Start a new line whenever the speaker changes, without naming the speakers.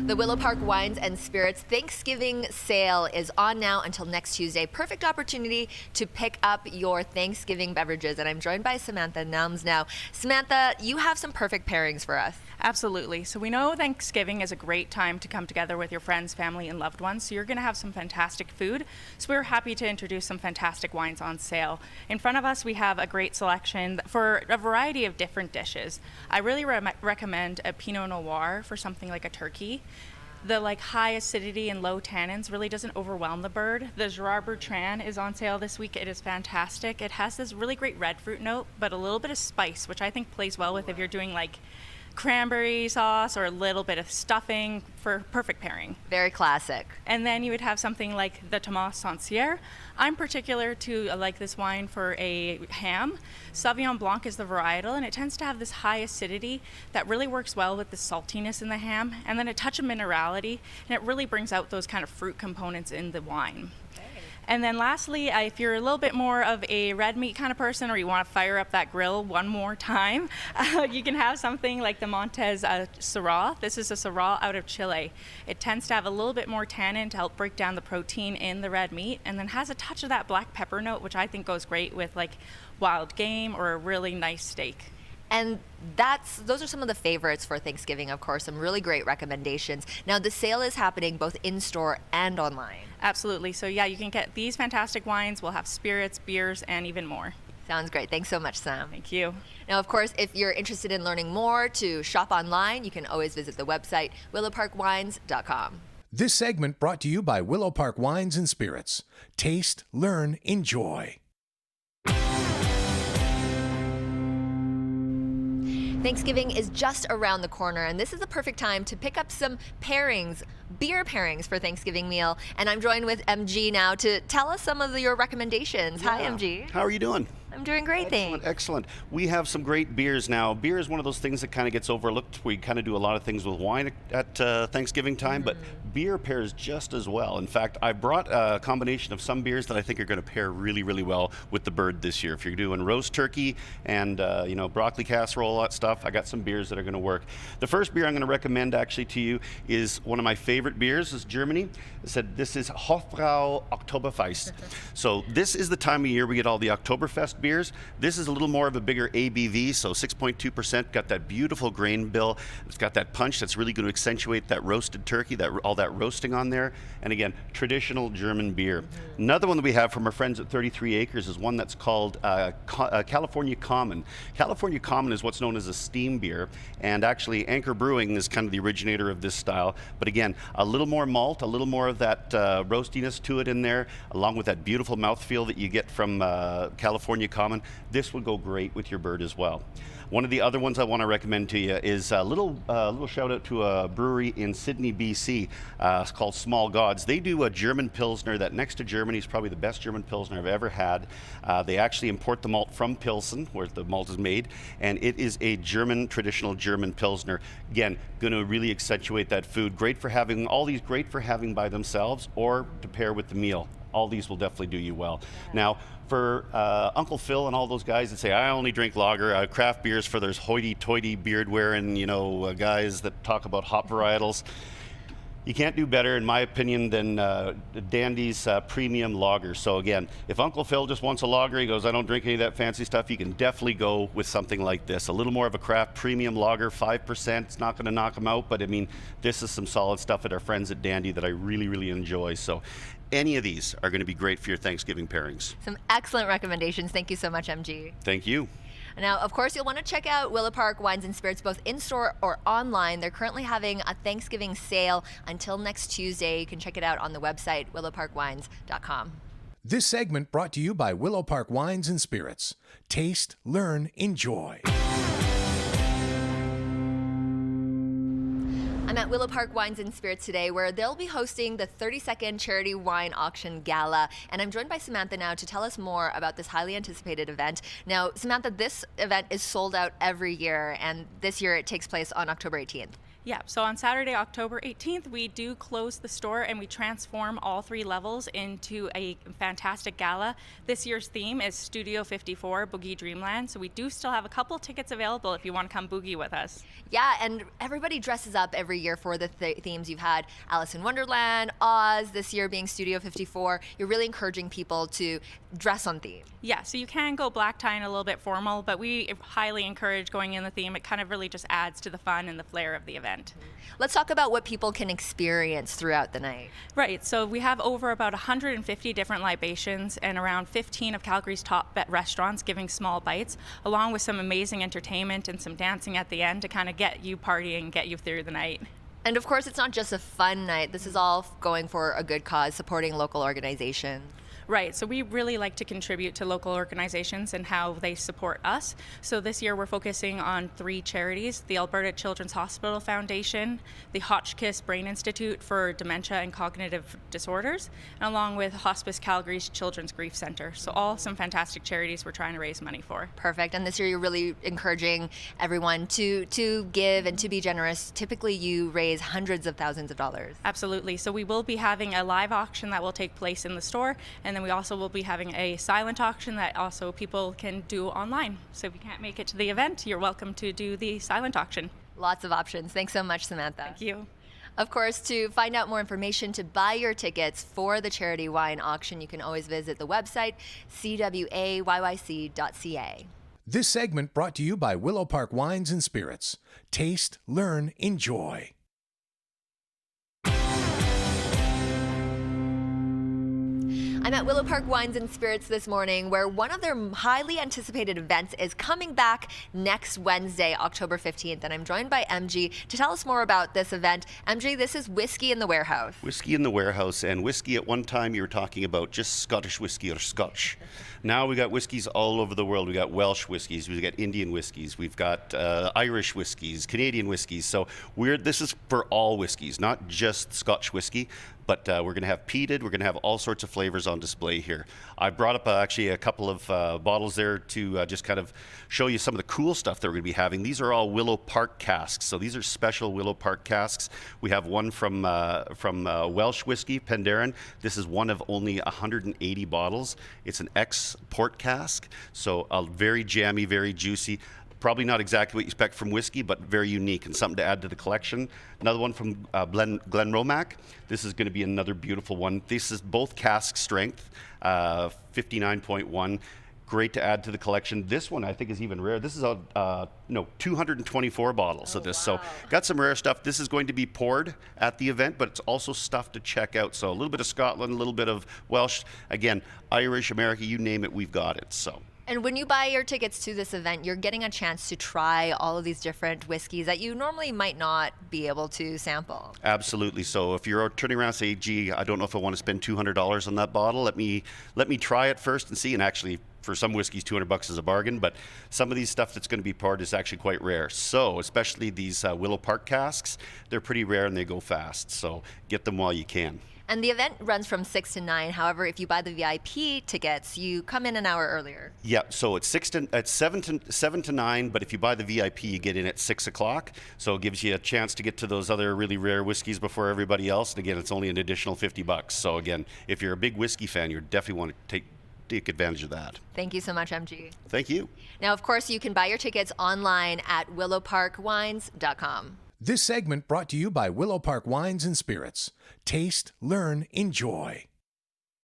The Willow Park Wines and Spirits Thanksgiving sale is on now until next Tuesday. Perfect opportunity to pick up your Thanksgiving beverages. And I'm joined by Samantha Nelms now. Samantha, you have some perfect pairings for us.
Absolutely. So we know Thanksgiving is a great time to come together with your friends, family, and loved ones. So you're going to have some fantastic food. So we're happy to introduce some fantastic wines on sale. In front of us, we have a great selection for a variety of different dishes. I really recommend a Pinot Noir for something like a turkey. The high acidity and low tannins really doesn't overwhelm the bird. The Gerard Bertrand is on sale this week. It is fantastic. It has this really great red fruit note, but a little bit of spice, which I think plays well with if you're doing cranberry sauce or a little bit of stuffing for perfect pairing.
Very classic.
And then you would have something like the Thomas Sancière. I'm particular to like this wine for a ham. Sauvignon Blanc is the varietal, and it tends to have this high acidity that really works well with the saltiness in the ham, and then a touch of minerality, and it really brings out those kind of fruit components in the wine. And then lastly, if you're a little bit more of a red meat kind of person, or you want to fire up that grill one more time, you can have something like the Montes Syrah. This is a Syrah out of Chile. It tends to have a little bit more tannin to help break down the protein in the red meat, and then has a touch of that black pepper note, which I think goes great with wild game or a really nice steak.
And those are some of the favorites for Thanksgiving, of course, some really great recommendations. Now, the sale is happening both in-store and online.
Absolutely. So yeah, you can get these fantastic wines. We'll have spirits, beers, and even more.
Sounds great. Thanks so much, Sam.
Thank you.
Now, of course, if you're interested in learning more to shop online, you can always visit the website, willowparkwines.com.
This segment brought to you by Willow Park Wines and Spirits. Taste, learn, enjoy.
Thanksgiving is just around the corner, and this is the perfect time to pick up some pairings, beer pairings for Thanksgiving meal. And I'm joined with MG now to tell us some of your recommendations.
Yeah.
Hi, MG.
How are you doing?
I'm doing great, thanks.
Excellent. We have some great beers now. Beer is one of those things that kind of gets overlooked. We kind of do a lot of things with wine at Thanksgiving time, but beer pairs just as well. In fact, I brought a combination of some beers that I think are going to pair really, really well with the bird this year. If you're doing roast turkey and broccoli casserole, all that stuff, I got some beers that are going to work. The first beer I'm going to recommend actually to you is one of my favorite beers. It's Germany. It said this is Hofbrau Oktoberfest. So this is the time of year we get all the Oktoberfest beers. This is a little more of a bigger ABV, so 6.2%. Got that beautiful grain bill. It's got that punch that's really going to accentuate that roasted turkey, all that roasting on there. And again, traditional German beer. Another one that we have from our friends at 33 Acres is one that's called California Common. California Common is what's known as a steam beer, and actually Anchor Brewing is kind of the originator of this style. But again, a little more malt, a little more of that roastiness to it in there, along with that beautiful mouthfeel that you get from California Common. This would go great with your bird as well. One of the other ones I want to recommend to you is a little shout out to a brewery in Sydney, BC. It's called Small Gods. They do a German Pilsner that next to Germany is probably the best German Pilsner I've ever had. They actually import the malt from Pilsen, where the malt is made, and it is a traditional German Pilsner. Again, going to really accentuate that food. Great for having by themselves or to pair with the meal. All these will definitely do you well. Now, for Uncle Phil and all those guys that say, I only drink lager, craft beers for those hoity-toity beard-wearing, guys that talk about hop varietals, you can't do better, in my opinion, than Dandy's premium lager. So again, if Uncle Phil just wants a lager, he goes, I don't drink any of that fancy stuff, you can definitely go with something like this. A little more of a craft premium lager, 5%. It's not going to knock them out, but I mean, this is some solid stuff at our friends at Dandy that I really, really enjoy. So any of these are going to be great for your Thanksgiving pairings.
Some excellent recommendations. Thank you so much, MG.
Thank you.
Now, of course, you'll want to check out Willow Park Wines and Spirits both in-store or online. They're currently having a Thanksgiving sale until next Tuesday. You can check it out on the website, willowparkwines.com.
This segment brought to you by Willow Park Wines and Spirits. Taste, learn, enjoy.
I'm at Willow Park Wines and Spirits today, where they'll be hosting the 32nd Charity Wine Auction Gala. And I'm joined by Samantha now to tell us more about this highly anticipated event. Now, Samantha, this event is sold out every year, and this year it takes place on October 18th.
Yeah, so on Saturday, October 18th, we do close the store and we transform all 3 levels into a fantastic gala. This year's theme is Studio 54, Boogie Dreamland, so we do still have a couple tickets available if you want to come boogie with us.
Yeah, and everybody dresses up every year for the themes. You've had Alice in Wonderland, Oz, this year being Studio 54. You're really encouraging people to dress on theme.
Yeah, so you can go black tie and a little bit formal, but we highly encourage going in the theme. It kind of really just adds to the fun and the flair of the event.
Let's talk about what people can experience throughout the night.
Right, so we have over about 150 different libations and around 15 of Calgary's top restaurants giving small bites, along with some amazing entertainment and some dancing at the end to kind of get you partying, get you through the night.
And of course, it's not just a fun night. This is all going for a good cause, supporting local organizations.
Right, so we really like to contribute to local organizations and how they support us. So this year we're focusing on 3 charities: the Alberta Children's Hospital Foundation, the Hotchkiss Brain Institute for Dementia and Cognitive Disorders, and along with Hospice Calgary's Children's Grief Center. So all some fantastic charities we're trying to raise money for.
Perfect. And this year you're really encouraging everyone to give and to be generous. Typically you raise hundreds of thousands of dollars.
Absolutely. So we will be having a live auction that will take place in the store, and then we also will be having a silent auction that also people can do online. So if you can't make it to the event, you're welcome to do the silent auction.
Lots of options. Thanks so much, Samantha.
Thank you.
Of course, to find out more information to buy your tickets for the charity wine auction, you can always visit the website cwayyc.ca.
This segment brought to you by Willow Park Wines and Spirits. Taste, learn, enjoy.
I'm at Willow Park Wines and Spirits this morning, where one of their highly anticipated events is coming back next Wednesday, October 15th. And I'm joined by MG to tell us more about this event. MG, this is Whiskey in the Warehouse.
Whiskey in the Warehouse, and whiskey at one time you were talking about just Scottish whiskey or Scotch. Now we got whiskeys all over the world. We got Welsh whiskeys, we got Indian whiskeys, we've got Irish whiskeys, Canadian whiskeys. So this is for all whiskeys, not just Scotch whiskey. But we're going to have peated. We're going to have all sorts of flavors on display here. I brought up actually a couple of bottles there to just kind of show you some of the cool stuff that we're going to be having. These are all Willow Park casks. So these are special Willow Park casks. We have one from Welsh whiskey, Penderyn. This is one of only 180 bottles. It's an ex-port cask, so very jammy, very juicy. Probably not exactly what you expect from whiskey, but very unique and something to add to the collection. Another one from Glenromack. This is going to be another beautiful one. This is both cask strength, 59.1. Great to add to the collection. This one I think is even rare. This is 224 bottles of this.
Wow.
So got some rare stuff. This is going to be poured at the event, but it's also stuff to check out. So a little bit of Scotland, a little bit of Welsh, again, Irish, America, you name it, we've got it. So.
And when you buy your tickets to this event, you're getting a chance to try all of these different whiskeys that you normally might not be able to sample.
Absolutely. So if you're turning around and say, gee, I don't know if I want to spend $200 on that bottle, let me try it first and see. And actually, for some whiskeys, $200 is a bargain, but some of these stuff that's going to be poured is actually quite rare. So especially these Willow Park casks, they're pretty rare and they go fast. So get them while you can.
And the event runs from 6 to 9. However, if you buy the VIP tickets, you come in an hour earlier.
Yeah, so it's 7 to 9, but if you buy the VIP, you get in at 6 o'clock. So it gives you a chance to get to those other really rare whiskeys before everybody else. And again, it's only an additional $50. So again, if you're a big whiskey fan, you definitely want to take advantage of that.
Thank you so much, MG.
Thank you.
Now, of course, you can buy your tickets online at willowparkwines.com.
This segment brought to you by Willow Park Wines and Spirits. Taste, learn, enjoy.